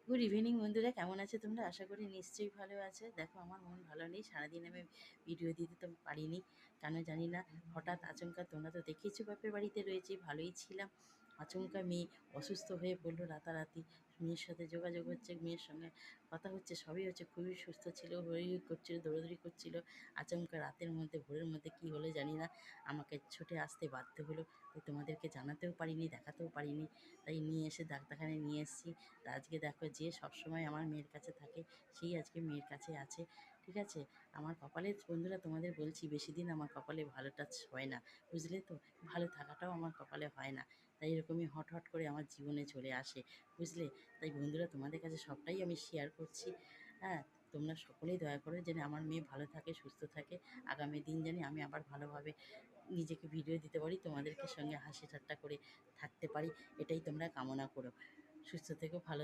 Good evening বন্ধুরা, কেমন আছো তোমরা? আশা করি নিশ্চয়ই ভালো আছে। দেখো, আমার মন ভালো নেই, সারাদিন আমি ভিডিও দিতে তো পারিনি, কেন জানি না। হঠাৎ আচমকা, তোমরা তো দেখেছো বাপের বাড়িতে রয়েছি, ভালোই ছিলাম। আচমকা মেয়ে অসুস্থ হয়ে পড়লো রাতারাতি। মেয়ের সাথে যোগাযোগ হচ্ছে, মেয়ের সঙ্গে কথা হচ্ছে, সবই হচ্ছে, খুবই সুস্থ ছিল, হই করছিল, দৌড়াদৌড়ি করছিল। আচমকা রাতের মধ্যে, ভোরের মধ্যে কী হলো জানি না, আমাকে ছুটে আসতে বাধ্য হলো। তাই তোমাদেরকে জানাতেও পারিনি, দেখাতেও পারিনি। তাই নিয়ে এসে ডাক্তারখানায় নিয়ে এসেছি। তা আজকে দেখো, যে সবসময় আমার মেয়ের কাছে থাকে, সেই আজকে মেয়ের কাছে আছে। ঠিক আছে? আমার কপালে বন্ধুরা, তোমাদের বলছি, বেশি দিন আমার কপালে ভালো টাচ হয় না, বুঝলে তো? ভালো থাকাটাও আমার কপালে হয় না। তাই এরকমই হট হট করে আমার জীবনে চলে আসে, বুঝলে? তাই বন্ধুরা, তোমাদের কাছে সবটাই আমি শেয়ার করছি। হ্যাঁ, তোমরা সকলেই দয়া করে যেন আমার মেয়ে ভালো থাকে, সুস্থ থাকে। আগামী দিন জানি আমি আবার ভালোভাবে নিজেকে ভিডিও দিতে পারি, তোমাদেরকে সঙ্গে হাসি ঠাট্টা করে থাকতে পারি। এটাই তোমরা কামনা করো। সুস্থ থেকো, ভালো